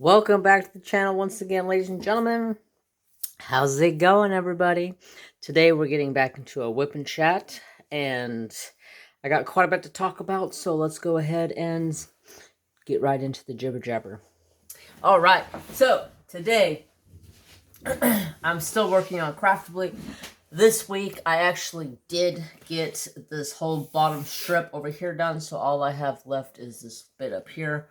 Welcome back to the channel once again, ladies and gentlemen. How's it going, everybody? Today we're getting back into a whip and chat, and I got quite a bit to talk about, so let's go ahead and get right into the jibber jabber. Alright, so today I'm still working on Craftibly. This week I actually did get this whole bottom strip over here done, so all I have left is this bit up here.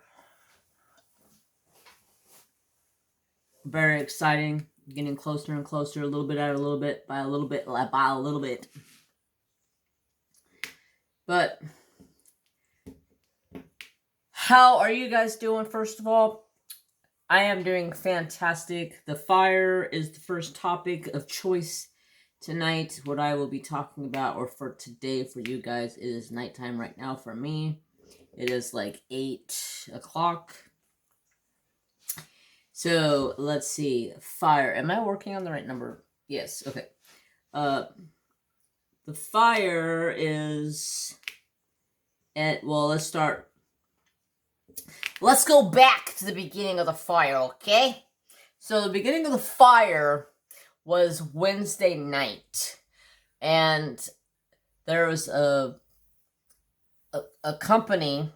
Very exciting. Getting closer and closer, a little bit at a little bit, by a little bit, by a little bit. But how are you guys doing, first of all? I am doing fantastic. The fire is the first topic of choice tonight. What I will be talking about, or for today for you guys, it is nighttime right now for me. It is like 8 o'clock. So, let's see. Fire. Am I working on the right number? Yes. Okay. The fire is well, let's start. Let's go back to the beginning of the fire, okay? So, the beginning of the fire was Wednesday night. And there was a company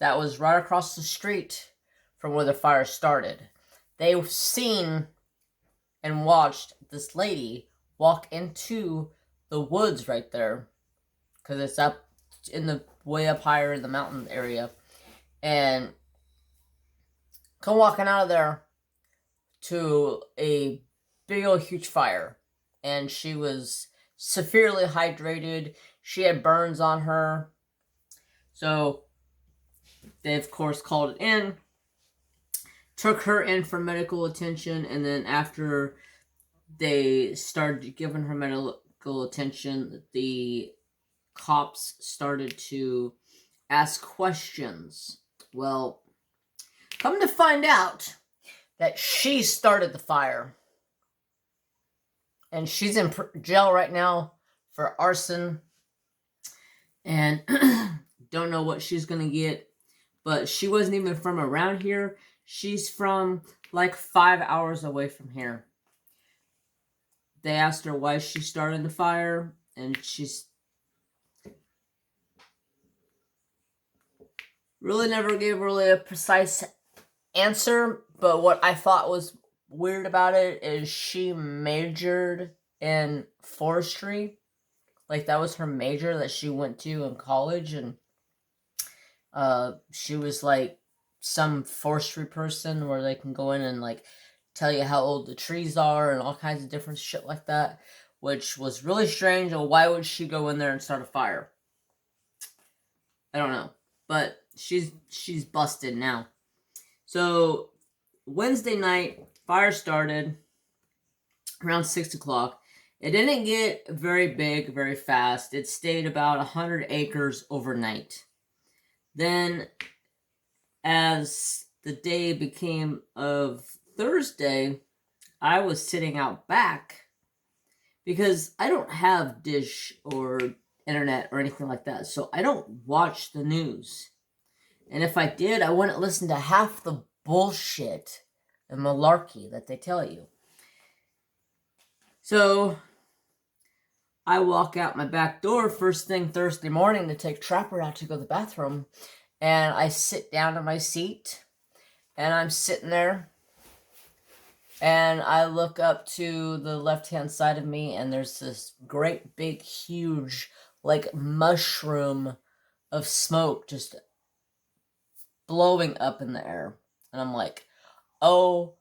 that was right across the street from where the fire started. They've seen and watched this lady walk into the woods right there, because it's up in the way up higher in the mountain area, and come walking out of there to a big old huge fire. And she was severely hydrated. She had burns on her. So they of course called it in, took her in for medical attention, and then after they started giving her medical attention, the cops started to ask questions. Well, come to find out that she started the fire. And she's in jail right now for arson. And don't know what she's going to get. But she wasn't even from around here. She's from like 5 hours away from here. They asked her why she started the fire, and she's really never gave really a precise answer. But what I thought was weird about it is she majored in forestry. Like, that was her major that she went to in college, and she was like some forestry person where they can go in and like tell you how old the trees are and all kinds of different shit like that, which was really strange. Or why would she go in there and start a fire? I don't know, but she's busted now. So Wednesday night, fire started around 6 o'clock. It didn't get very big very fast. It stayed about 100 acres overnight. Then, as the day became of Thursday, I was sitting out back because I don't have Dish or internet or anything like that, so I don't watch the news. And if I did, I wouldn't listen to half the bullshit and malarkey that they tell you. So I walk out my back door first thing Thursday morning to take Trapper out to go to the bathroom. And I sit down in my seat. And I'm sitting there. And I look up to the left-hand side of me. And there's this great big huge like mushroom of smoke just blowing up in the air. And I'm like, oh,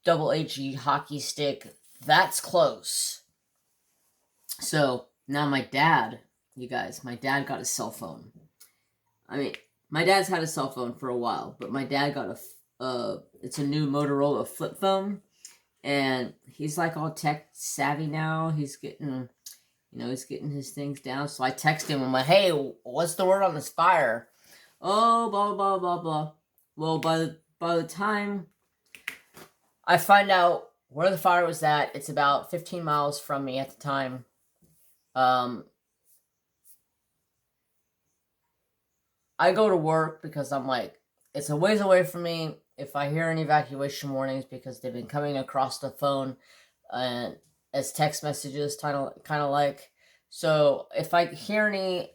double HE hockey stick, that's close. So now my dad, you guys, my dad got a cell phone. I mean, my dad's had a cell phone for a while, but my dad got it's a new Motorola flip phone, and he's like all tech savvy now. He's getting, he's getting his things down. So I text him, I'm like, hey, what's the word on this fire? Oh, blah, blah, blah, blah. Well, by the time I find out where the fire was at, it's about 15 miles from me at the time. I go to work because I'm like, it's a ways away from me. If I hear any evacuation warnings, because they've been coming across the phone and as text messages, kind of like. So if I hear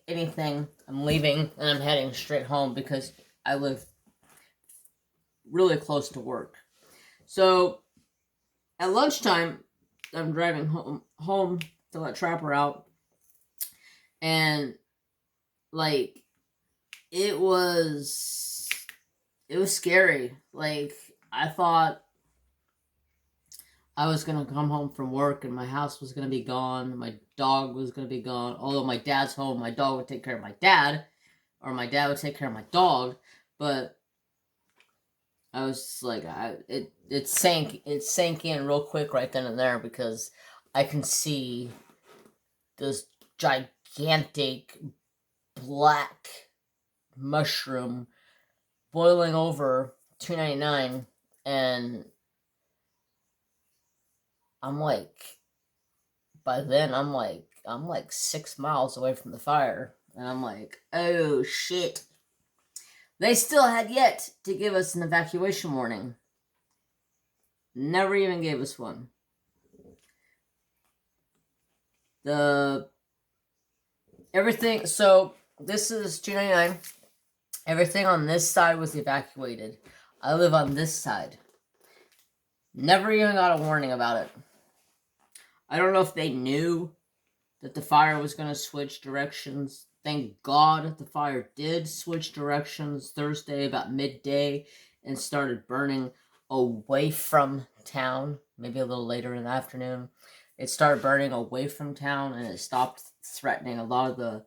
anything, I'm leaving and I'm heading straight home because I live really close to work. So at lunchtime, I'm driving home to let Trapper out, and like it was scary. Like, I thought I was gonna come home from work and my house was gonna be gone, my dog was gonna be gone. Although my dad's home, my dog would take care of my dad, or my dad would take care of my dog. But I was like, it sank in real quick right then and there, because I can see this gigantic black mushroom boiling over 299, and I'm like, by then I'm like 6 miles away from the fire, and I'm like, oh shit. They still had yet to give us an evacuation warning. Never even gave us one. Everything, so this is 299. Everything on this side was evacuated. I live on this side. Never even got a warning about it. I don't know if they knew that the fire was going to switch directions. Thank God the fire did switch directions Thursday about midday and started burning away from town. Maybe a little later in the afternoon. It started burning away from town, and it stopped threatening a lot of the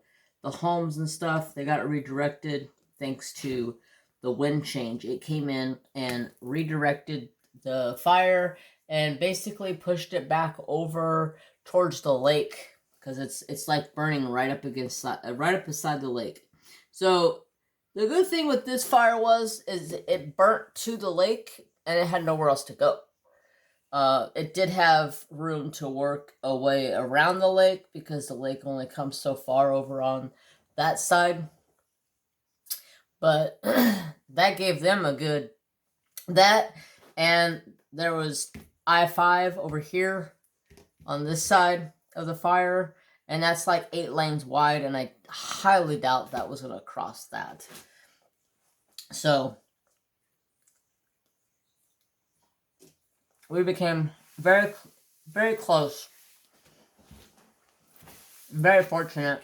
homes and stuff. They got redirected thanks to the wind change. It came in and redirected the fire and basically pushed it back over towards the lake, because it's like burning right up beside the lake. So the good thing with this fire is it burnt to the lake and it had nowhere else to go. It did have room to work a way around the lake, because the lake only comes so far over on that side. But that gave them and there was I-5 over here on this side of the fire, and that's like 8 lanes wide, and I highly doubt that was going to cross that. So we became very, very close. Very fortunate.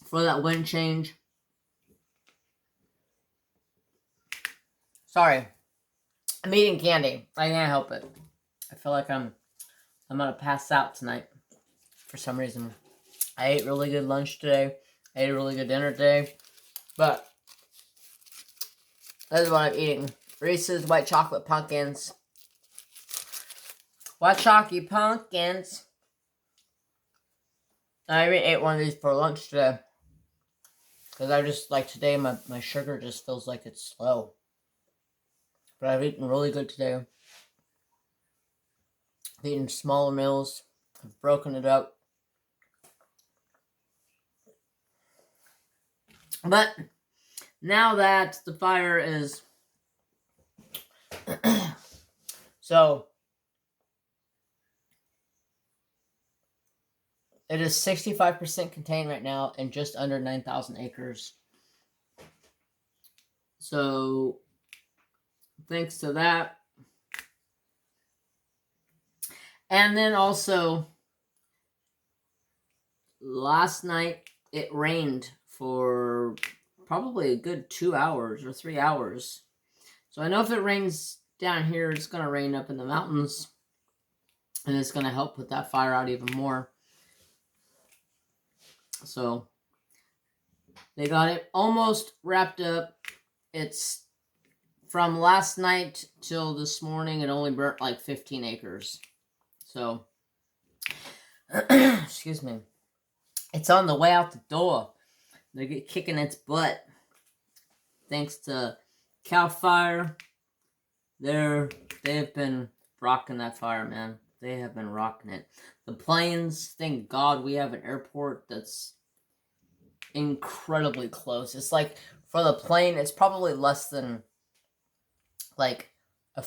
For that wind change. Sorry. I'm eating candy. I can't help it. I feel like I'm gonna pass out tonight for some reason. I ate really good lunch today. I ate a really good dinner today. But this is what I'm eating. Reese's white chocolate pumpkins. White chalky pumpkins. I even ate one of these for lunch today. Because I just, like, today my sugar just feels like it's slow. But I've eaten really good today. I've eaten smaller meals. I've broken it up. But now that the fire is... So... It is 65% contained right now and just under 9,000 acres. So, thanks to that. And then also, last night it rained for probably a good 2 hours or 3 hours. So I know if it rains down here, it's going to rain up in the mountains. And it's going to help put that fire out even more. So, they got it almost wrapped up. It's from last night till this morning, it only burnt like 15 acres. So, excuse me. It's on the way out the door. They're kicking its butt. Thanks to Cal Fire. They've been rocking that fire, man. They have been rocking it. The planes, thank God we have an airport that's incredibly close. It's like, for the plane, it's probably less than, like, a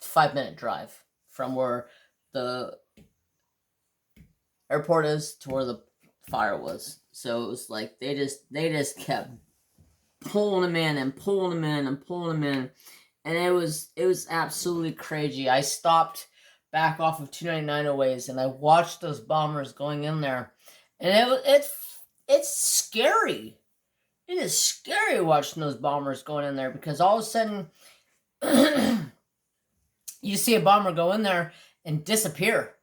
5-minute drive from where the airport is to where the fire was. So it was like, they just kept pulling them in and pulling them in and pulling them in. And it was absolutely crazy. I stopped back off of 299 a ways, and I watched those bombers going in there. And it's scary. It is scary watching those bombers going in there, because all of a sudden you see a bomber go in there and disappear.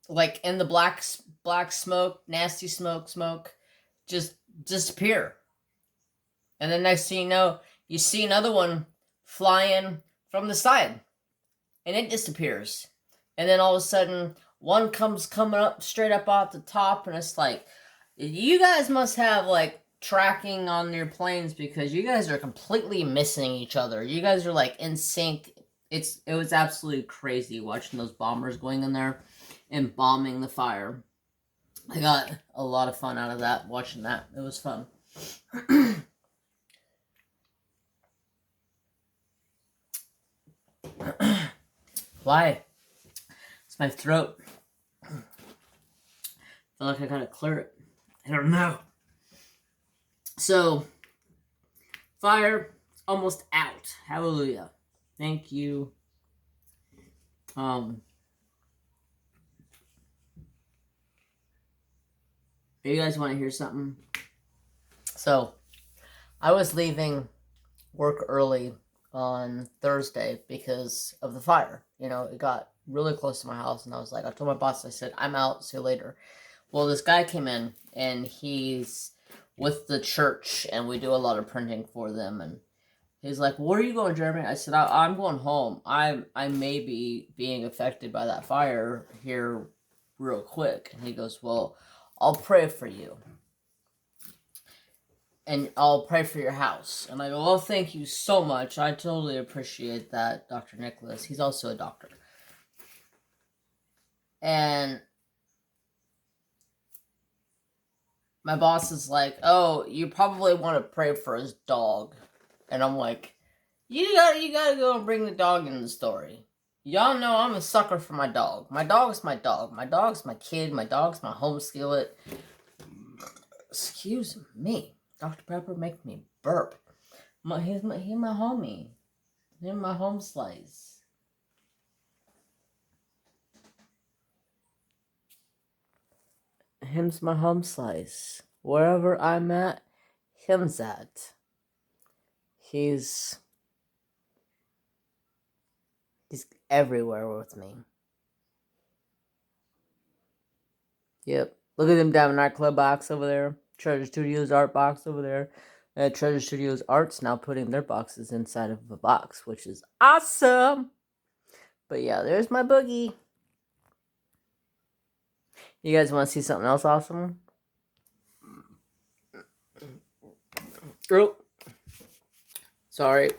Like in the black smoke, nasty smoke, just disappear. And then next thing you know, you see another one fly in from the side, and it disappears. And then all of a sudden, one comes coming up straight up off the top, and it's like, you guys must have like tracking on your planes, because you guys are completely missing each other. You guys are like in sync. It was absolutely crazy watching those bombers going in there and bombing the fire. I got a lot of fun out of that, watching that. It was fun. Why? It's my throat. I feel like I gotta clear it. I don't know. So, fire almost out. Hallelujah. Thank you. You guys want to hear something? So, I was leaving work early on Thursday because of the fire. You know, it got really close to my house, and I was like, I told my boss, I said, I'm out, see you later. Well, this guy came in, and he's with the church, and we do a lot of printing for them, and he's like, where are you going, Jeremy? I said, I'm going home. I may be being affected by that fire here real quick. And he goes, well, I'll pray for you. And I'll pray for your house. And I go, well, thank you so much. I totally appreciate that, Dr. Nicholas. He's also a doctor. And my boss is like, oh, you probably want to pray for his dog. And I'm like, you gotta go and bring the dog in the story. Y'all know I'm a sucker for my dog. My dog's my dog. My dog's my kid. My dog's my home skillet. Excuse me. Dr. Pepper make me burp. He's my homie. He's my home slice. Him's my home slice. Wherever I'm at, him's at. He's everywhere with me. Yep. Look at them Diamond Art Club box over there. Treasure Studios art box over there. Treasure Studios Art's now putting their boxes inside of a box, which is awesome. But yeah, there's my boogie. You guys want to see something else awesome? Oh, sorry.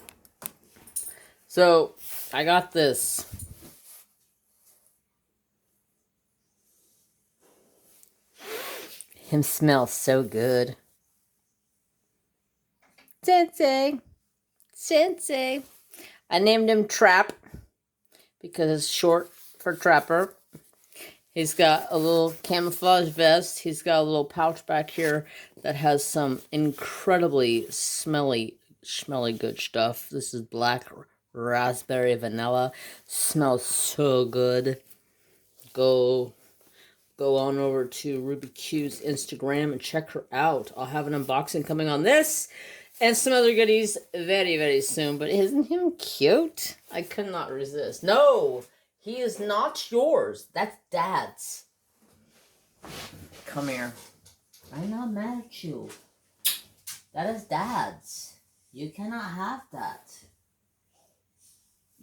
So, I got this. Him smells so good. Sensei. I named him Trap because it's short for Trapper. He's got a little camouflage vest. He's got a little pouch back here that has some incredibly smelly good stuff. This is black raspberry vanilla. Smells so good. Go on over to Ruby Q's Instagram and check her out. I'll have an unboxing coming on this and some other goodies very, very soon. But isn't him cute? I could not resist. No, he is not yours. That's Dad's. Come here. I'm not mad at you. That is Dad's. You cannot have that.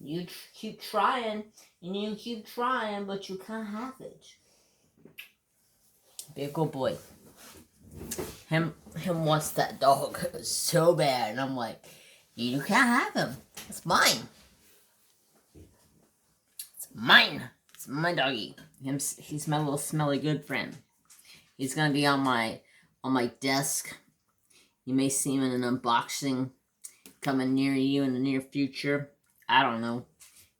You keep trying, and you keep trying, but you can't have it. Be a good boy. Him wants that dog so bad, and I'm like, you can't have him. It's mine. It's mine. It's my doggy. He's my little smelly good friend. He's gonna be on my desk. You may see him in an unboxing coming near you in the near future. I don't know.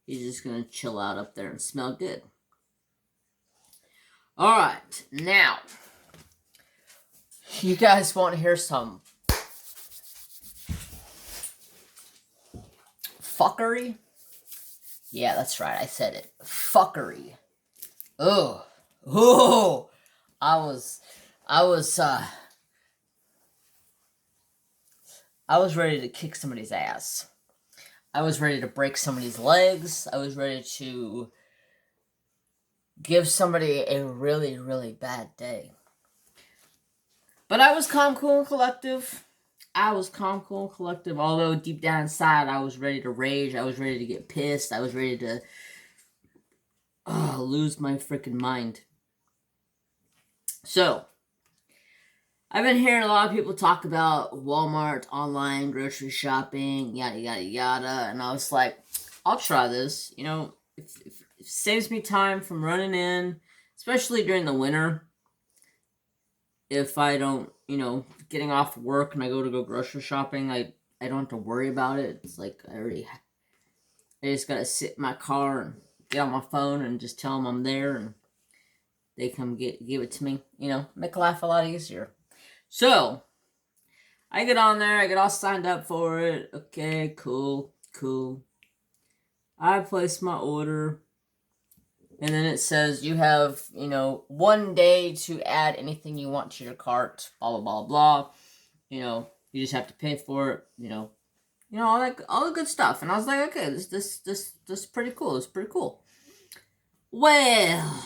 He's just gonna chill out up there and smell good. Alright, now, you guys want to hear some fuckery? Yeah, that's right, I said it. Fuckery. Oh. I was ready to kick somebody's ass. I was ready to break somebody's legs. I was ready to give somebody a really, really bad day. But I was calm, cool, and collective. Although deep down inside, I was ready to rage. I was ready to get pissed. I was ready to lose my freaking mind. So, I've been hearing a lot of people talk about Walmart, online, grocery shopping, yada, yada, yada. And I was like, I'll try this. You know, it saves me time from running in, especially during the winter. If I don't, you know, getting off work and I go grocery shopping, I don't have to worry about it. It's like I just gotta sit in my car and get on my phone and just tell them I'm there and they come give it to me. You know, make life a lot easier. So, I get on there, I get all signed up for it. Okay, cool. I place my order. And then it says you have, you know, 1 day to add anything you want to your cart, blah, blah, blah, blah. You know, you just have to pay for it, you know, all the good stuff. And I was like, okay, this is pretty cool. It's pretty cool. Well,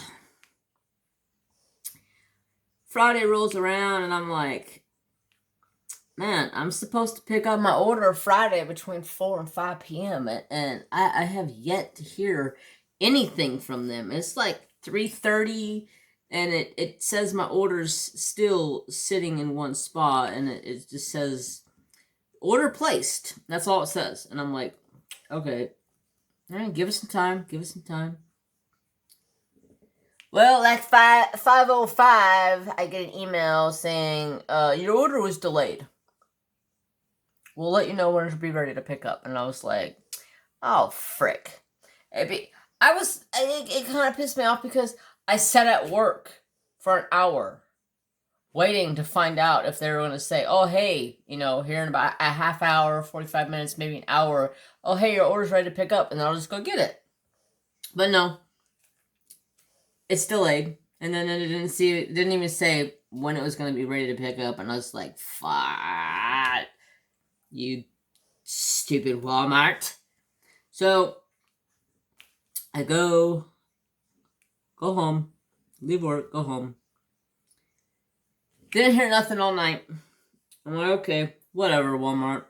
Friday rolls around and I'm like, man, I'm supposed to pick up my order Friday between 4 and 5 p.m. And I have yet to hear anything from them. It's like 3:30 and it says my order's still sitting in one spot and it just says order placed. That's all it says. And I'm like, okay, all right, give us some time. Well, like 5:05, I get an email saying, your order was delayed. We'll let you know when it'll be ready to pick up. And I was like, oh, frick. It kind of pissed me off because I sat at work for an hour waiting to find out if they were going to say, oh, hey, you know, here in about a half hour, 45 minutes, maybe an hour, oh, hey, your order's ready to pick up, and then I'll just go get it. But no, it's delayed, and then it didn't even say when it was going to be ready to pick up, and I was like, fuck, you stupid Walmart. So, I go home, leave work, go home. Didn't hear nothing all night. I'm like, okay, whatever, Walmart.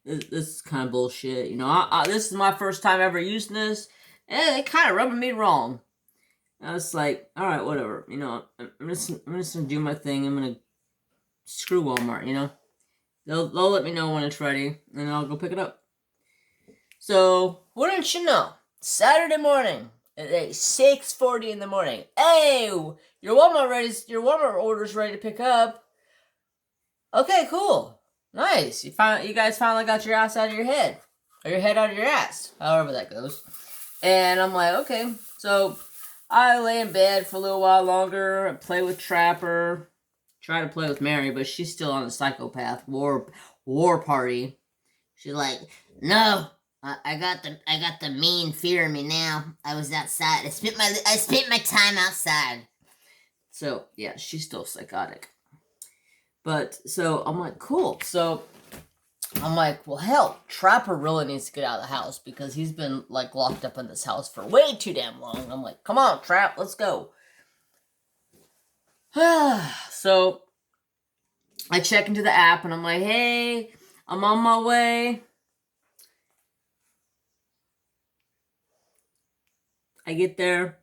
This is kind of bullshit, you know. This is my first time ever using this, and they kind of rubbing me wrong. I was like, all right, whatever, you know. I'm just gonna do my thing. I'm gonna screw Walmart, you know. They'll let me know when it's ready, and I'll go pick it up. So, wouldn't you know? Saturday morning at 6:40 in the morning. Hey, your Walmart order's ready to pick up. Okay, cool, nice. You guys finally got your ass out of your head, or your head out of your ass, however that goes. And I'm like, okay. So I lay in bed for a little while longer and play with Trapper. Try to play with Mary, but she's still on the psychopath war party. She's like, no. I got the mean fear in me now. I was outside. I spent my time outside. So yeah, she's still psychotic. But so I'm like, cool. So I'm like, well, hell, Trapper really needs to get out of the house because he's been like locked up in this house for way too damn long. I'm like, come on, Trap, let's go. So I check into the app and I'm like, hey, I'm on my way. I get there,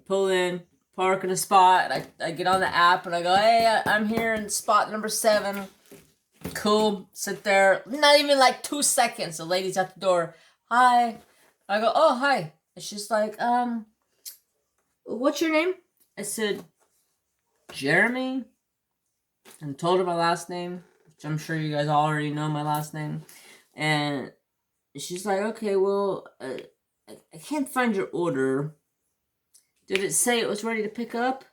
pull in, park in a spot, and I get on the app and I go, hey, I'm here in spot number 7. Cool, sit there. Not even like 2 seconds. The lady's at the door. Hi. I go, oh, hi. And she's like, what's your name? I said, Jeremy. And told her my last name, which I'm sure you guys already know my last name. And she's like, okay, well, I can't find your order. Did it say it was ready to pick up?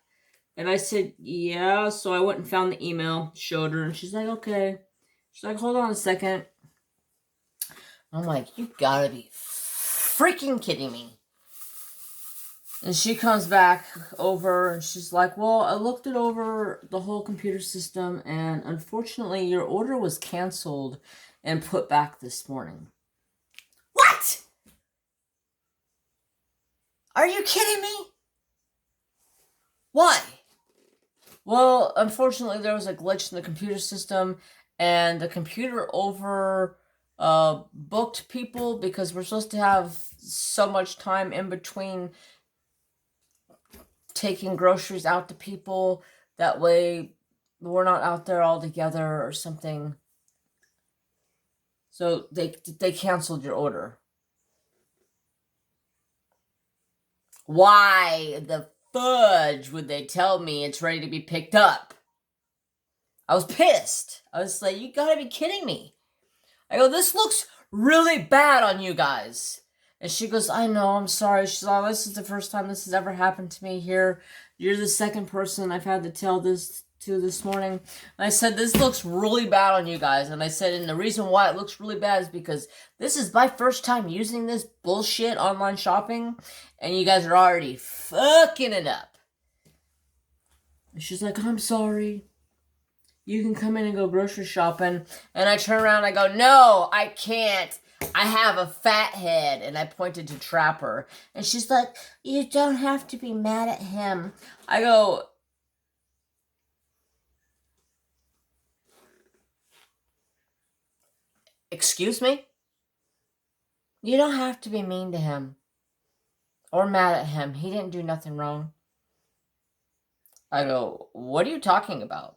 And I said, yeah. So I went and found the email, showed her, and she's like, okay. She's like, hold on a second. I'm like, you gotta be freaking kidding me. And she comes back over and she's like, well, I looked it over the whole computer system and unfortunately your order was canceled and put back this morning. What? Are you kidding me? Why? Well, unfortunately there was a glitch in the computer system and the computer booked people because we're supposed to have so much time in between taking groceries out to people. That way we're not out there all together or something. So they canceled your order. Why the fudge would they tell me it's ready to be picked up? I was pissed. I was like, you gotta be kidding me. I go, this looks really bad on you guys. And she goes, I know, I'm sorry. She's like, this is the first time this has ever happened to me here. You're the second person I've had to tell this to this morning. And I said, this looks really bad on you guys. And I said, and the reason why it looks really bad is because this is my first time using this bullshit online shopping. And you guys are already fucking it up. And she's like, I'm sorry. You can come in and go grocery shopping. And I turn around and I go, no, I can't. I have a fat head. And I pointed to Trapper. And she's like, you don't have to be mad at him. I go, excuse me? You don't have to be mean to him. Or mad at him. He didn't do nothing wrong. I go, what are you talking about?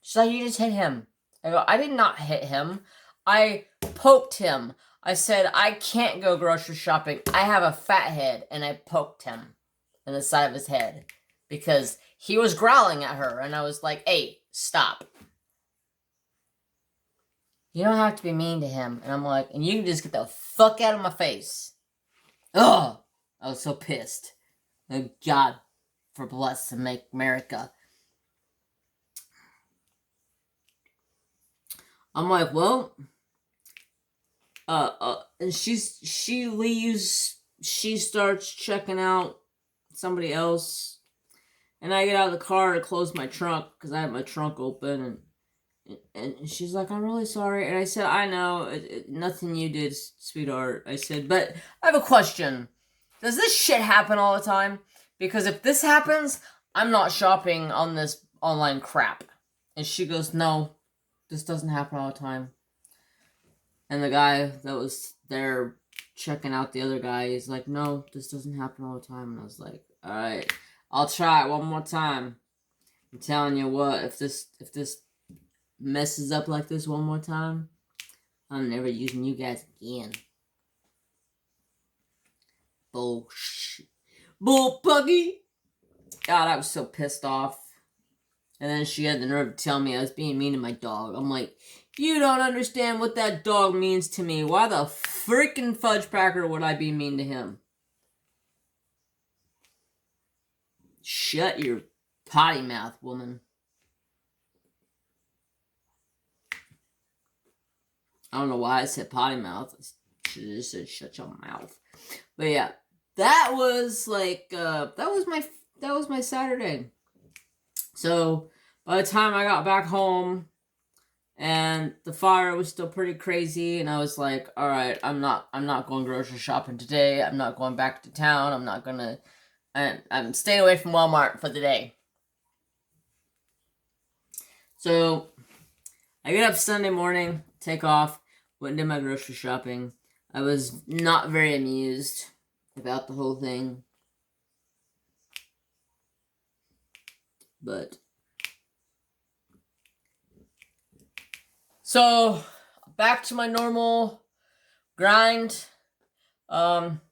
She's like, you just hit him. I go, I did not hit him. I poked him. I said, I can't go grocery shopping. I have a fat head. And I poked him in the side of his head. Because he was growling at her. And I was like, hey, stop. You don't have to be mean to him. And I'm like, and you can just get the fuck out of my face. Ugh. I was so pissed. Oh, God, for bless and make America. I'm like, well, and she leaves, she starts checking out somebody else, and I get out of the car to close my trunk, because I have my trunk open, and she's like, I'm really sorry, and I said, I know, nothing you did, sweetheart. I said, but I have a question. Does this shit happen all the time? Because if this happens, I'm not shopping on this online crap. And she goes, no. This doesn't happen all the time. And the guy that was there checking out the other guy, he's like, no, this doesn't happen all the time. And I was like, alright, I'll try it one more time. I'm telling you what, if this messes up like this one more time, I'm never using you guys again. Bullshit. Bull puggy. God, I was so pissed off. And then she had the nerve to tell me I was being mean to my dog. I'm like, you don't understand what that dog means to me. Why the freaking fudge packer would I be mean to him? Shut your potty mouth, woman. I don't know why I said potty mouth. I should have just said shut your mouth. But yeah, that was like, that was my Saturday. So, by the time I got back home, and the fire was still pretty crazy, and I was like, alright, I'm not going grocery shopping today, I'm not going back to town, I'm staying away from Walmart for the day. So, I get up Sunday morning, take off, went and did my grocery shopping. I was not very amused about the whole thing. But so back to my normal grind.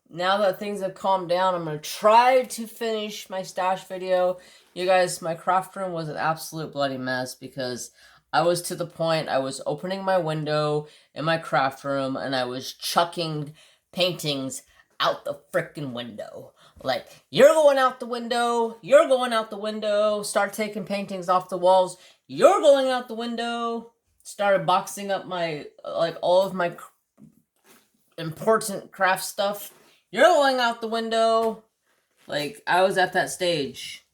now that things have calmed down, I'm going to try to finish my stash video. You guys, my craft room was an absolute bloody mess because I was to the point I was opening my window in my craft room and I was chucking paintings out the frickin' window. Like, you're going out the window, you're going out the window, start taking paintings off the walls, you're going out the window. Started boxing up my, like, all of my important craft stuff. You're going out the window. Like, I was at that stage.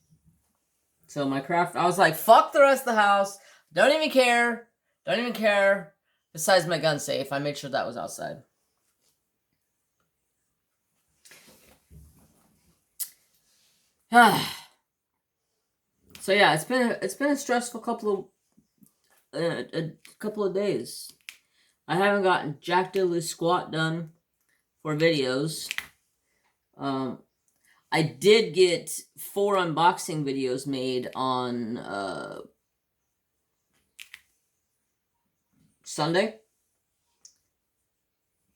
So my craft, I was like, fuck the rest of the house. Don't even care. Don't even care. Besides my gun safe, I made sure that was outside. So yeah, it's been a stressful couple of days. I haven't gotten jack diddly squat done for videos. I did get 4 unboxing videos made on Sunday.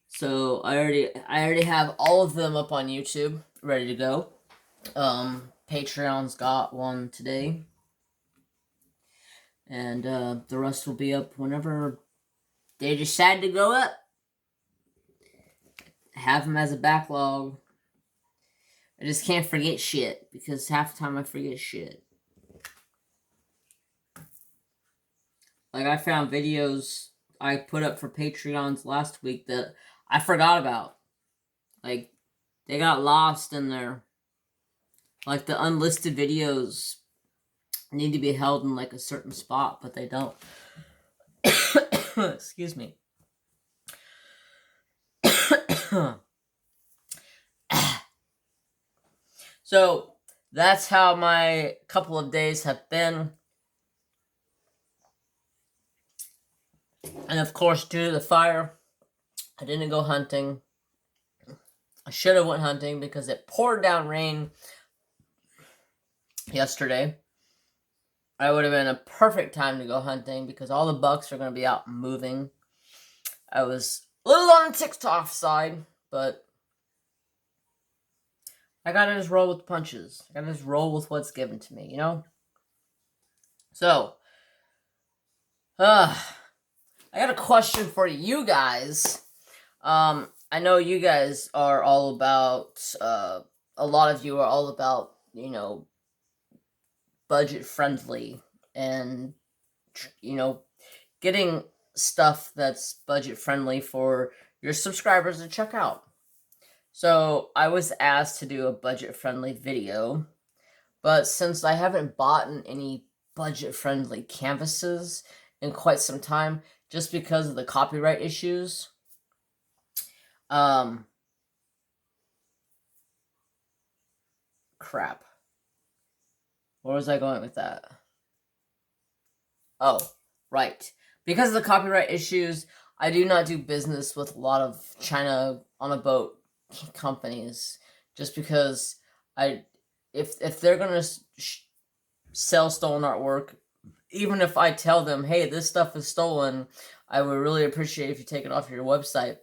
So I already have all of them up on YouTube, ready to go. Patreon's got one today. And the rest will be up whenever they decide to go up. Have them as a backlog. I just can't forget shit, because half the time I forget shit. Like, I found videos I put up for Patreons last week that I forgot about. Like, they got lost in there. Like, the unlisted videos need to be held in, like, a certain spot, but they don't. Excuse me. So, that's how my couple of days have been. And of course, due to the fire, I didn't go hunting. I should have went hunting because it poured down rain yesterday. I would have been a perfect time to go hunting because all the bucks are going to be out moving. I was a little on the TikTok side, but I gotta just roll with the punches. I gotta just roll with what's given to me, you know? So, I got a question for you guys. I know you guys are all about, a lot of you are all about, you know, budget friendly and, you know, getting stuff that's budget friendly for your subscribers to check out. So I was asked to do a budget friendly video, but since I haven't bought any budget friendly canvases in quite some time, just because of the copyright issues, crap. Where was I going with that? Oh, right. Because of the copyright issues, I do not do business with a lot of China on a boat companies, just because if they're gonna sell stolen artwork, even if I tell them, hey, this stuff is stolen, I would really appreciate if you take it off your website,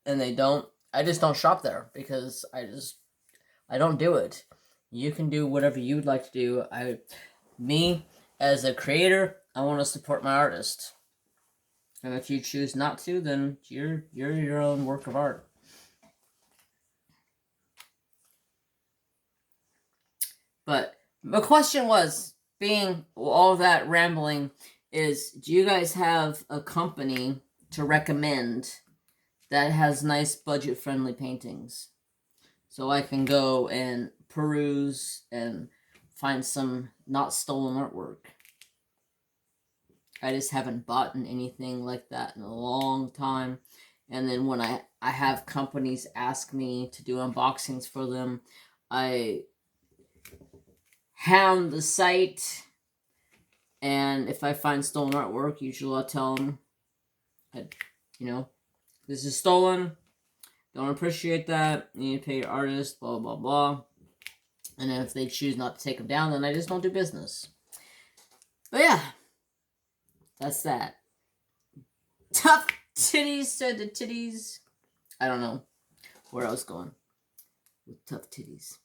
and they don't, I just don't shop there because I don't do it. You can do whatever you'd like to do. Me as a creator, I want to support my artist. And if you choose not to, then you're your own work of art. But the question was, being all that rambling, is do you guys have a company to recommend that has nice budget-friendly paintings? So I can go and peruse and find some not stolen artwork. I just haven't bought anything like that in a long time. And then when I have companies ask me to do unboxings for them, I hound the site, and if I find stolen artwork, usually I'll tell them, you know, this is stolen, don't appreciate that, you need to pay your artist, blah, blah, blah. And then if they choose not to take them down, then I just don't do business. But yeah, that's that. Tough titties said the titties. I don't know where I was going. with tough titties.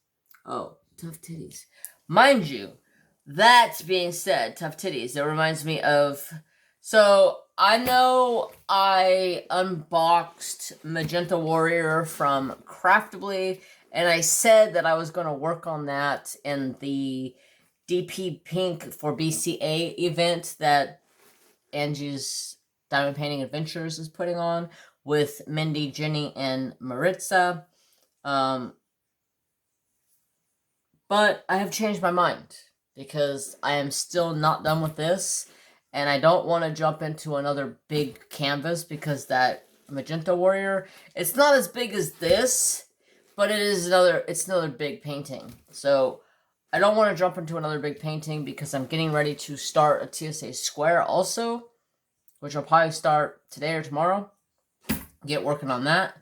Oh, tough titties. Mind you, that being said, tough titties, it reminds me of... So, I know I unboxed Magenta Warrior from Craftably, and I said that I was going to work on that in the DP Pink for BCA event that Angie's Diamond Painting Adventures is putting on with Mindy, Jenny, and Maritza. But I have changed my mind because I am still not done with this, and I don't want to jump into another big canvas because that Magenta Warrior, it's not as big as this, but it's another big painting. So I don't want to jump into another big painting because I'm getting ready to start a TSA Square also, which I'll probably start today or tomorrow. Get working on that.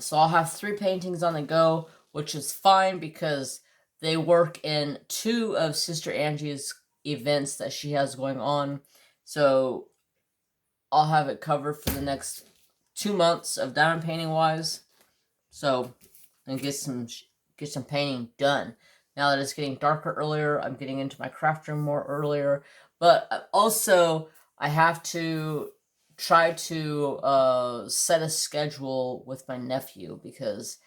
So I'll have 3 paintings on the go, which is fine because they work in 2 of Sister Angie's events that she has going on. So I'll have it covered for the next 2 months of diamond painting wise. So, and get some painting done. Now that it's getting darker earlier, I'm getting into my craft room more earlier. But also, I have to try to set a schedule with my nephew because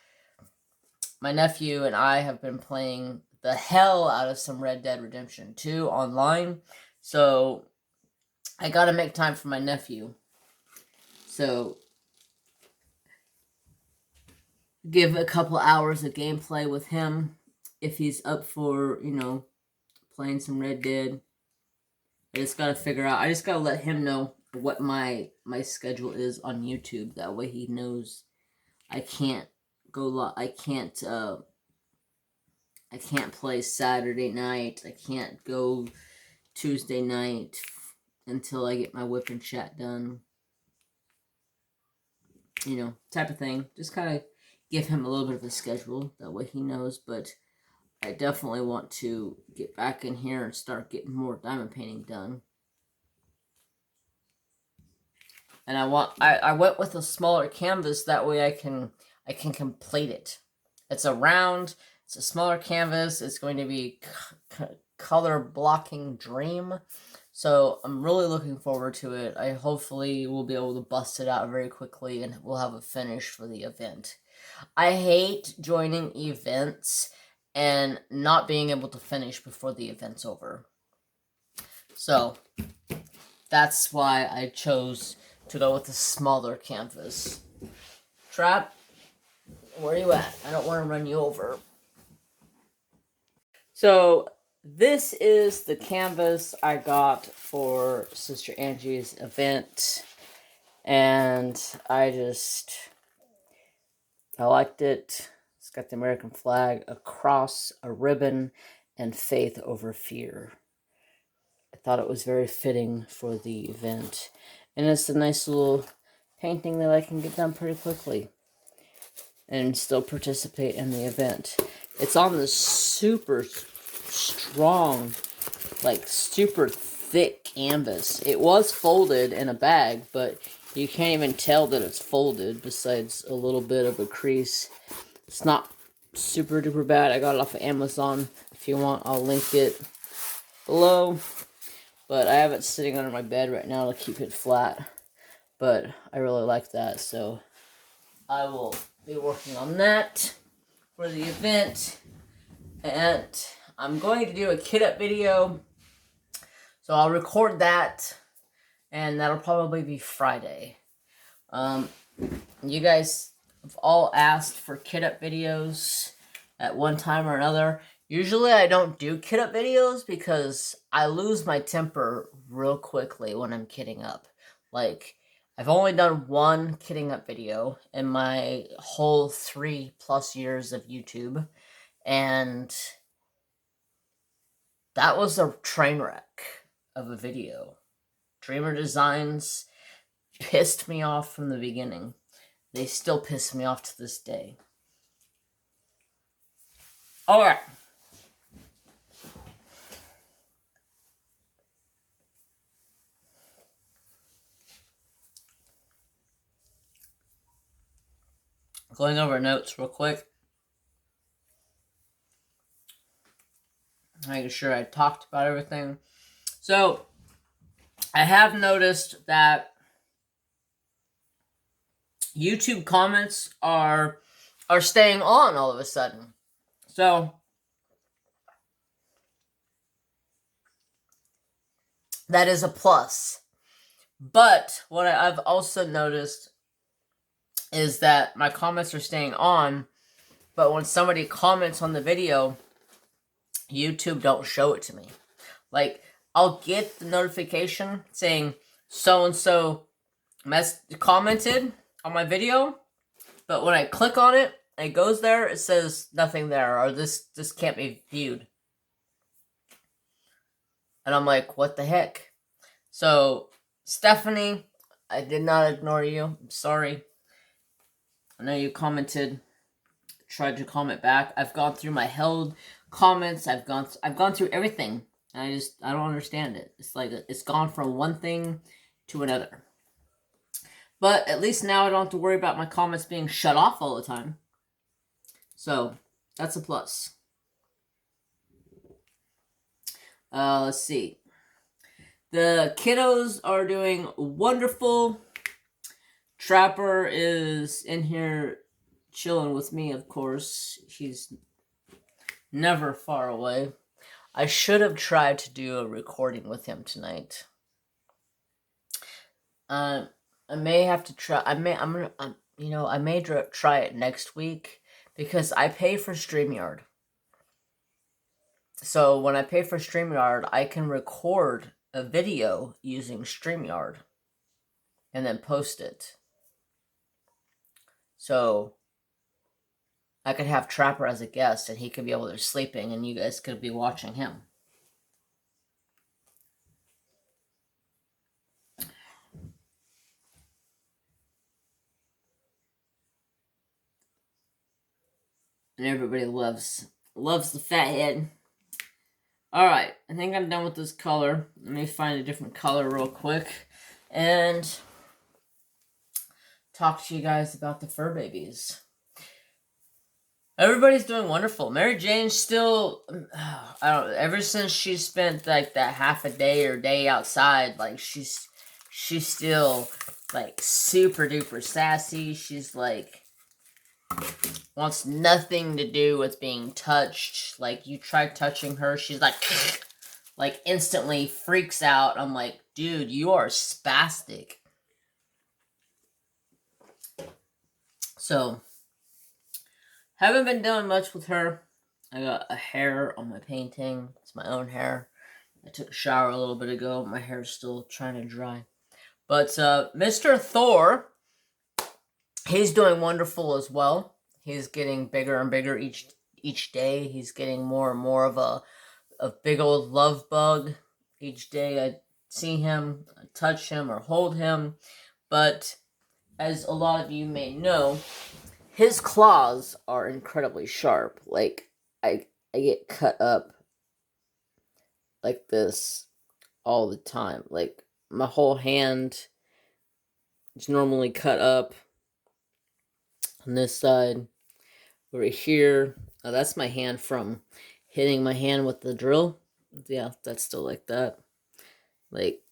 my nephew and I have been playing the hell out of some Red Dead Redemption 2 online. So I gotta make time for my nephew. So give a couple hours of gameplay with him if he's up for, playing some Red Dead. I just gotta figure out. I just gotta let him know what my schedule is on YouTube. That way he knows I can't go. I can't play Saturday night. I can't go Tuesday night until I get my whip and chat done. Type of thing. Just kind of give him a little bit of a schedule. That way he knows. But I definitely want to get back in here and start getting more diamond painting done. And I went with a smaller canvas, that way I can complete it. It's a smaller canvas, it's going to be color blocking dream. So I'm really looking forward to it. I hopefully will be able to bust it out very quickly and we'll have a finish for the event. I hate joining events and not being able to finish before the event's over. So that's why I chose to go with a smaller canvas. Trap, where are you at? I don't want to run you over. So this is the canvas I got for Sister Angie's event, and I liked it. It's got the American flag, a cross, a ribbon, and faith over fear. I thought it was very fitting for the event. And it's a nice little painting that I can get done pretty quickly and still participate in the event. It's on this super strong, super thick canvas. It was folded in a bag, but you can't even tell that it's folded besides a little bit of a crease. It's not super duper bad. I got it off of Amazon. If you want, I'll link it below. But I have it sitting under my bed right now to keep it flat. But I really like that, so I will be working on that for the event. And I'm going to do a kit up video. So I'll record that, and that'll probably be Friday. You guys have all asked for kit up videos at one time or another. Usually I don't do kit up videos because I lose my temper real quickly when I'm kitting up. I've only done one kitting up video in my whole 3+ years of YouTube, and that was a train wreck of a video. Dreamer Designs pissed me off from the beginning. They still piss me off to this day. Alright. Going over notes real quick. making sure I talked about everything. So, I have noticed that YouTube comments are staying on all of a sudden. So, that is a plus. But what I've also noticed is that my comments are staying on, but when somebody comments on the video, YouTube don't show it to me. Like, I'll get the notification saying so-and-so commented on my video, but when I click on it, and it goes there, it says nothing there, or this can't be viewed. And I'm like, what the heck? So, Stephanie, I did not ignore you. I'm sorry. I know you commented, tried to comment back. I've gone through my held comments. I've gone through everything. And I don't understand it. It's like it's gone from one thing to another. But at least now I don't have to worry about my comments being shut off all the time. So, that's a plus. Let's see. The kiddos are doing wonderful. Trapper is in here chilling with me, of course. He's never far away. I should have tried to do a recording with him tonight. I may have to try. I may try it next week because I pay for StreamYard. So when I pay for StreamYard, I can record a video using StreamYard and then post it. So I could have Trapper as a guest and he could be over there sleeping and you guys could be watching him. And everybody loves the fat head. Alright, I think I'm done with this color. Let me find a different color real quick and talk to you guys about the fur babies. Everybody's doing wonderful. Mary Jane's still, ever since she spent like that half a day or day outside, like she's still like super duper sassy. She's like, wants nothing to do with being touched. Like, you try touching her, she's like instantly freaks out. I'm like, dude, you are spastic. So, haven't been doing much with her. I got a hair on my painting. It's my own hair. I took a shower a little bit ago. My hair's still trying to dry. But Mr. Thor, he's doing wonderful as well. He's getting bigger and bigger each day. He's getting more and more of a big old love bug. Each day I see him, I touch him, or hold him. But as a lot of you may know, his claws are incredibly sharp. Like, I get cut up like this all the time. Like, my whole hand is normally cut up on this side. Over here, oh, that's my hand from hitting my hand with the drill. Yeah, that's still like that. Like,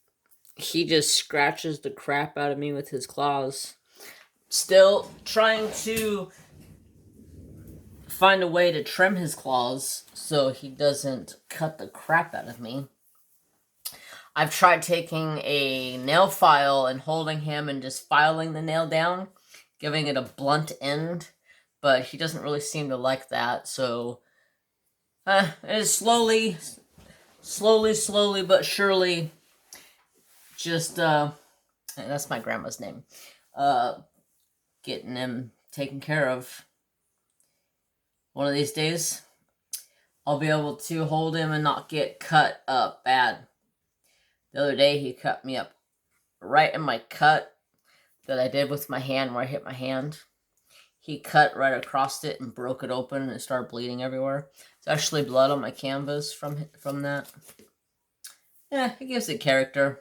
he just scratches the crap out of me with his claws. Still trying to find a way to trim his claws so he doesn't cut the crap out of me. I've tried taking a nail file and holding him and just filing the nail down, giving it a blunt end, but he doesn't really seem to like that, so it's slowly but surely just, that's my grandma's name, getting him taken care of. One of these days, I'll be able to hold him and not get cut up bad. The other day, he cut me up right in my cut that I did with my hand where I hit my hand. He cut right across it and broke it open and it started bleeding everywhere. It's actually blood on my canvas from that. Yeah, it gives it character.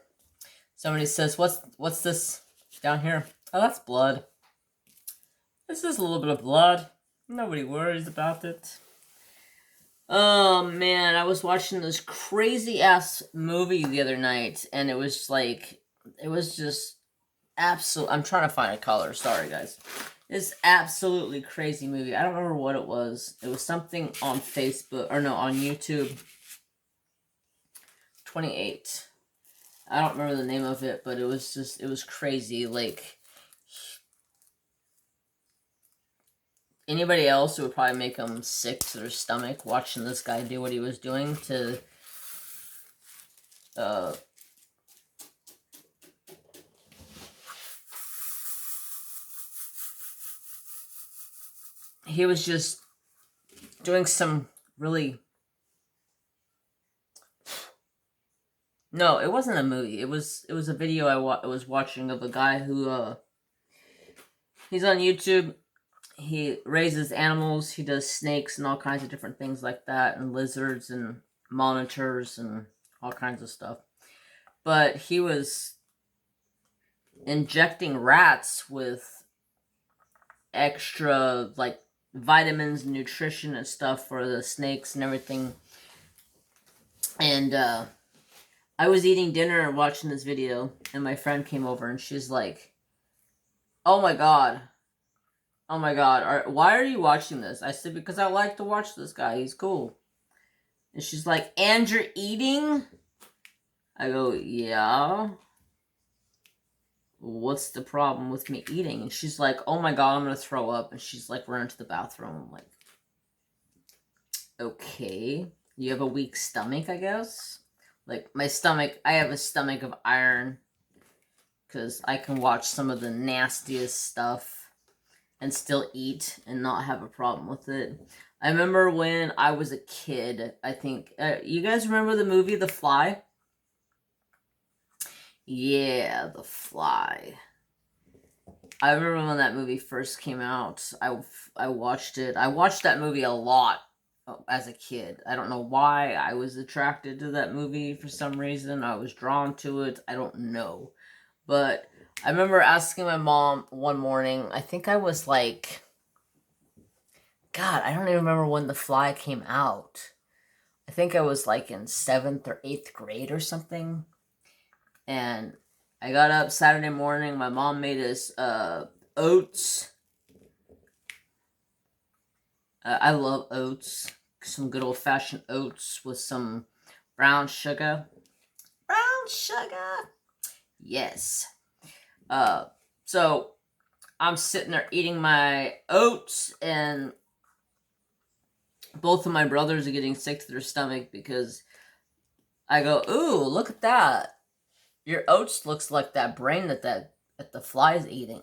Somebody says, what's this down here? Oh, that's blood. This is a little bit of blood. Nobody worries about it. Oh man, I was watching this crazy ass movie the other night, and it was like, it was just absolute. I'm trying to find a color. Sorry, guys. It's absolutely crazy movie. I don't remember what it was. It was something on Facebook, or no, on YouTube. 28. I don't remember the name of it, but it was just, it was crazy. Like, anybody else, it would probably make them sick to their stomach watching this guy do what he was doing to, he was just doing some really, no, it wasn't a movie. It was a video I was watching of a guy who, he's on YouTube. He raises animals. He does snakes and all kinds of different things like that, and lizards and monitors and all kinds of stuff. But he was injecting rats with extra, like, vitamins and nutrition and stuff for the snakes and everything. And I was eating dinner and watching this video, and my friend came over, and she's like, oh my god, why are you watching this? I said, because I like to watch this guy, he's cool. And she's like, and you're eating? I go, yeah. What's the problem with me eating? And she's like, oh my god, I'm gonna throw up. And she's like, running to the bathroom. I'm like, okay, you have a weak stomach, I guess. Like, my stomach, I have a stomach of iron, because I can watch some of the nastiest stuff and still eat and not have a problem with it. I remember when I was a kid, I think, you guys remember the movie The Fly? Yeah, The Fly. I remember when that movie first came out. I watched it. I watched that movie a lot as a kid. I don't know why I was attracted to that movie for some reason. I was drawn to it. I don't know. But I remember asking my mom one morning, I think I was like, God, I don't even remember when The Fly came out. I think I was like in 7th or 8th grade or something. And I got up Saturday morning. My mom made us oats. I love oats. Some good old-fashioned oats with some brown sugar. Brown sugar! Yes. So I'm sitting there eating my oats, and both of my brothers are getting sick to their stomach because I go, ooh, look at that. Your oats looks like that brain that the fly's eating.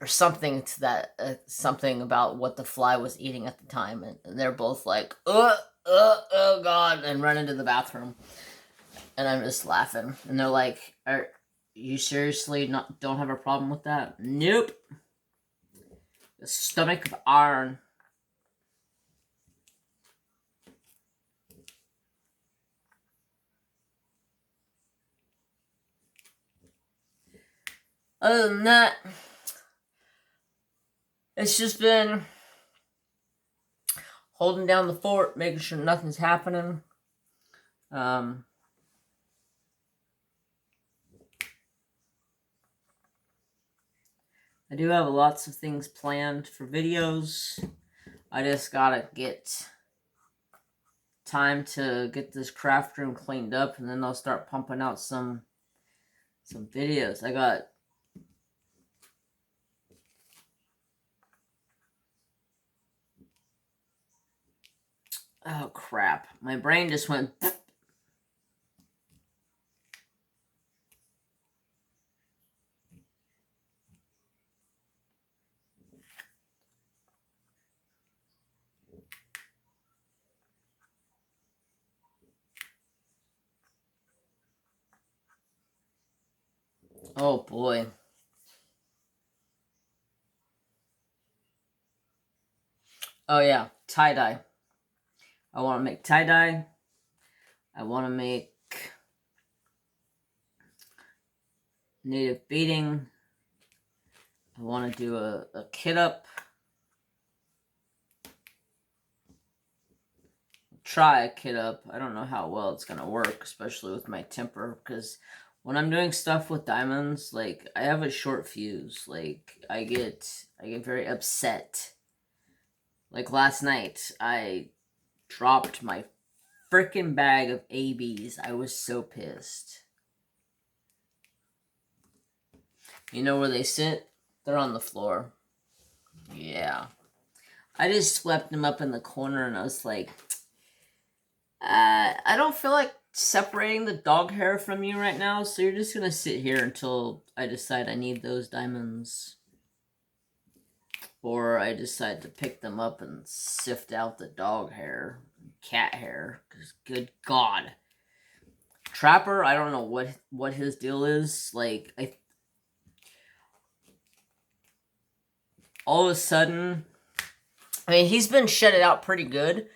Or something to that, something about what the fly was eating at the time. And they're both like, oh God, and run into the bathroom. And I'm just laughing. And they're like, are you seriously don't have a problem with that? Nope. The stomach of iron. Other than that, it's just been holding down the fort, making sure nothing's happening. I do have lots of things planned for videos. I just gotta get time to get this craft room cleaned up, and then I'll start pumping out some videos. I got oh crap, my brain just went oh boy. Oh yeah, tie-dye. I want to make tie-dye. I want to make native beading. I want to do a kit up. try a kit up. I don't know how well it's gonna work, especially with my temper, because when I'm doing stuff with diamonds, like, I have a short fuse. Like, I get very upset. Like, last night, I dropped my freaking bag of ABs. I was so pissed. You know where they sit? They're on the floor. Yeah. I just swept them up in the corner, and I was like, I don't feel like separating the dog hair from you right now, so you're just gonna sit here until I decide I need those diamonds. Or I decide to pick them up and sift out the dog hair, cat hair, because good God. Trapper, I don't know what his deal is. Like, all of a sudden, I mean, he's been shedded out pretty good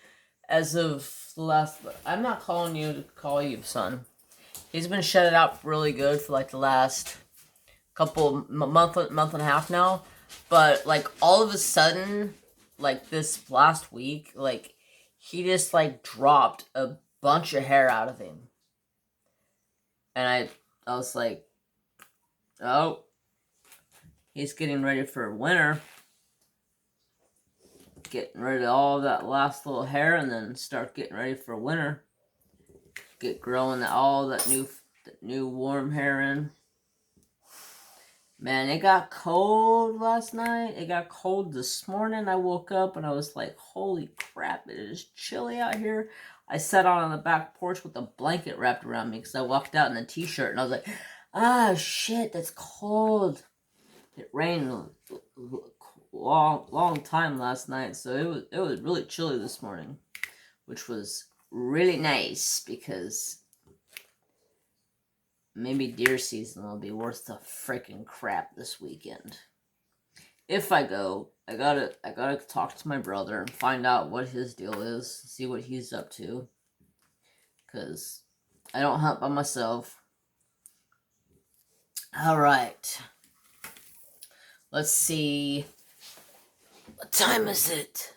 as of the last... I'm not calling you to call you, son. He's been shedded out really good for, like, the last month and a half now. But, like, all of a sudden, like, this last week, like, he just, like, dropped a bunch of hair out of him. And I was like, oh, he's getting ready for winter. Getting rid of all that last little hair, and then start getting ready for winter. Get growing all that new warm hair in. Man, it got cold last night. It got cold this morning. I woke up and I was like, holy crap, it is chilly out here. I sat on the back porch with a blanket wrapped around me because I walked out in a t-shirt, and I was like, ah, shit, that's cold. It rained long time last night, so it was really chilly this morning, which was really nice, because maybe deer season will be worth the freaking crap this weekend. If I go, I gotta talk to my brother and find out what his deal is, see what he's up to, because I don't hunt by myself. Alright, let's see. What time is it?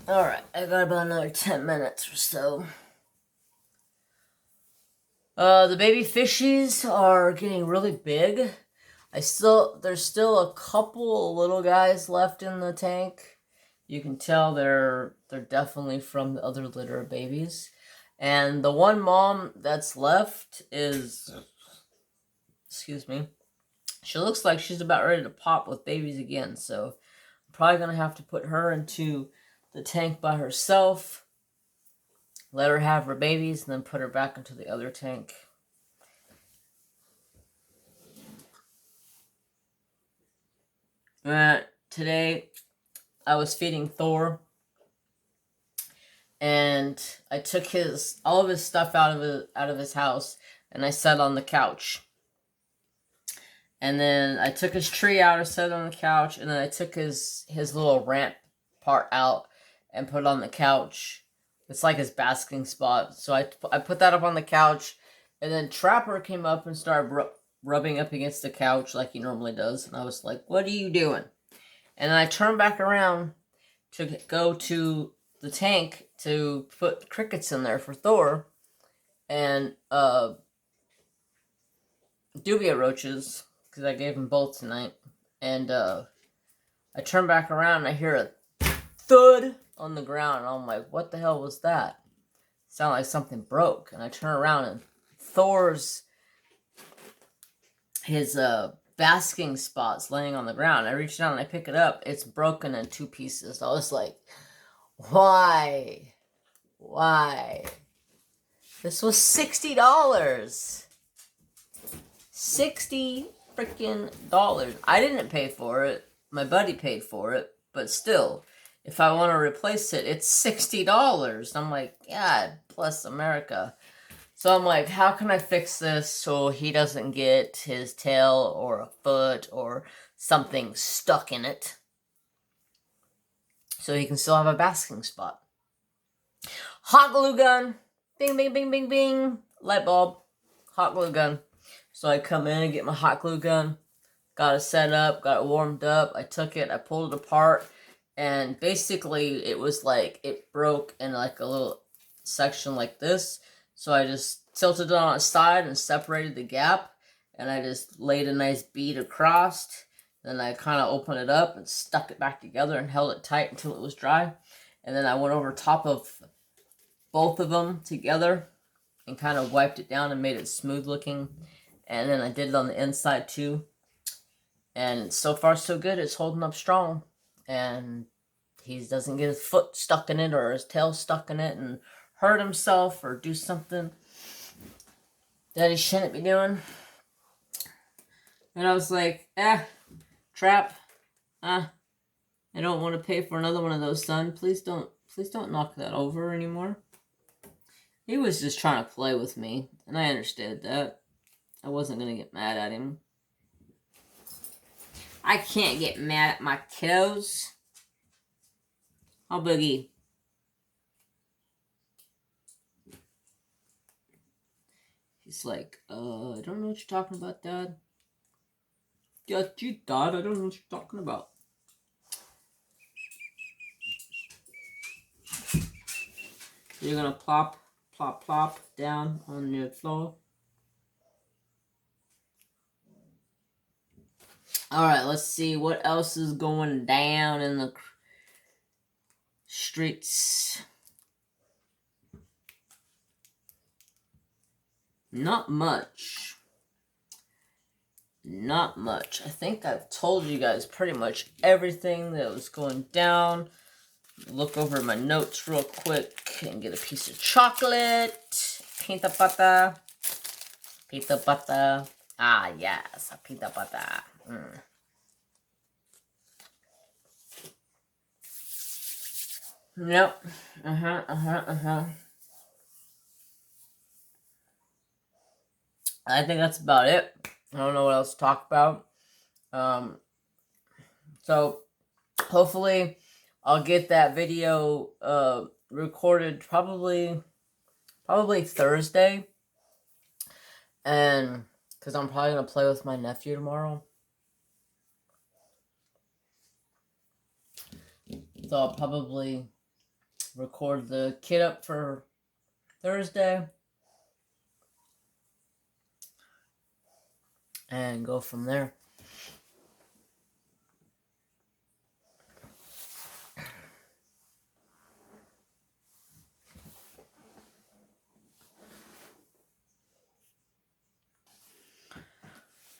Alright, I got about another 10 minutes or so. The baby fishies are getting really big. There's still a couple little guys left in the tank. You can tell they're definitely from the other litter of babies. And the one mom that's left is, excuse me, she looks like she's about ready to pop with babies again, so I'm probably going to have to put her into the tank by herself, let her have her babies, and then put her back into the other tank. Today, I was feeding Thor, and I took all of his stuff out of his house, and I sat on the couch. And then I took his tree out, I sat on the couch, and then I took his little ramp part out and put it on the couch. It's like his basking spot. So I put that up on the couch, and then Trapper came up and started rubbing up against the couch like he normally does. And I was like, what are you doing? And then I turned back around to go to the tank to put crickets in there for Thor. And dubia roaches, because I gave them both tonight. And I turn back around and I hear a thud on the ground. And I'm like, what the hell was that? It sounded like something broke. And I turn around and Thor's, his basking spot's laying on the ground. I reach down and I pick it up. It's broken in 2 pieces. I was like, why? Why? This was $60. $60 freaking dollars. I didn't pay for it. My buddy paid for it. But still, if I want to replace it, it's $60. I'm like, God bless America. So I'm like, how can I fix this so he doesn't get his tail or a foot or something stuck in it, so he can still have a basking spot? Hot glue gun. Bing, bing, bing, bing, bing. Light bulb. Hot glue gun. So I come in and get my hot glue gun. Got it set up. Got it warmed up. I took it. I pulled it apart. And basically it was like it broke in like a little section like this. So I just tilted it on its side and separated the gap, and I just laid a nice bead across. Then I kind of opened it up and stuck it back together and held it tight until it was dry. And then I went over top of both of them together and kind of wiped it down and made it smooth looking. And then I did it on the inside too. And so far so good. It's holding up strong. And he doesn't get his foot stuck in it or his tail stuck in it and hurt himself or do something that he shouldn't be doing. And I was like, trap. I don't want to pay for another one of those, son. Please don't knock that over anymore. He was just trying to play with me, and I understood that. I wasn't going to get mad at him. I can't get mad at my kiddos. How boogie? He's like, I don't know what you're talking about, Dad. Yeah, gee, Dad, I don't know what you're talking about. You're gonna plop, plop, plop down on the floor. Alright, let's see what else is going down in the streets. Not much. Not much. I think I've told you guys pretty much everything that was going down. Look over my notes real quick and get a piece of chocolate. Peanut butter. Peanut butter. Ah, yes, a peanut butter. Yep. I think that's about it. I don't know what else to talk about. So hopefully I'll get that video recorded probably Thursday. And because I'm probably going to play with my nephew tomorrow. So I'll probably record the kid up for Thursday. And go from there.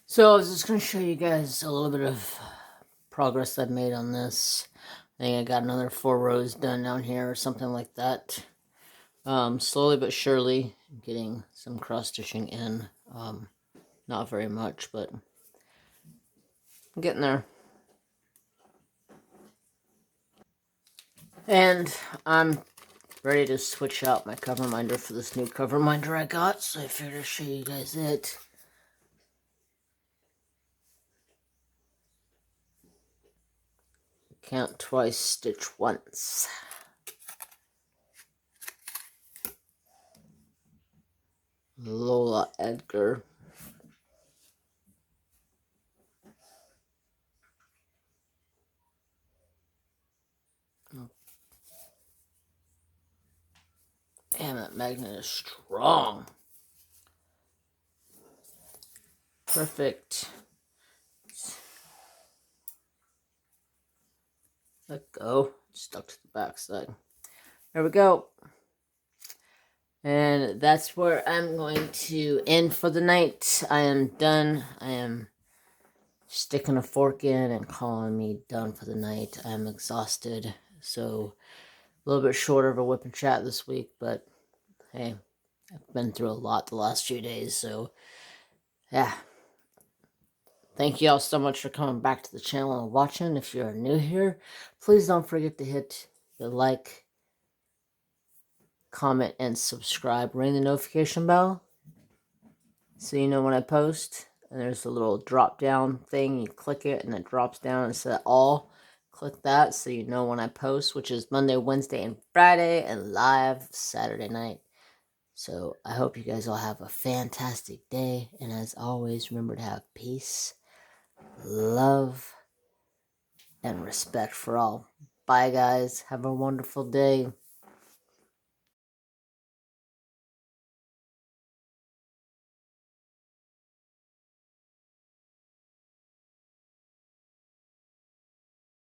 So I was just going to show you guys a little bit of progress I've made on this. I think I got another 4 rows done down here or something like that. Slowly but surely getting some cross stitching in. Not very much, but I'm getting there. And I'm ready to switch out my cover minder for this new cover minder I got, so I figured I'd show you guys it. Count twice, stitch once. Lola Edgar. Damn, that magnet is strong. Perfect. Let go. Stuck to the back side. There we go. And that's where I'm going to end for the night. I am done. I am sticking a fork in and calling me done for the night. I'm exhausted. So a little bit shorter of a whip and chat this week, but hey, I've been through a lot the last few days, so yeah. Thank you all so much for coming back to the channel and watching. If you're new here, please don't forget to hit the like, comment, and subscribe. Ring the notification bell so you know when I post. And there's a little drop down thing. You click it and it drops down and says all. Click that so you know when I post, which is Monday, Wednesday, and Friday, and live Saturday night. So I hope you guys all have a fantastic day. And as always, remember to have peace, love, and respect for all. Bye, guys. Have a wonderful day.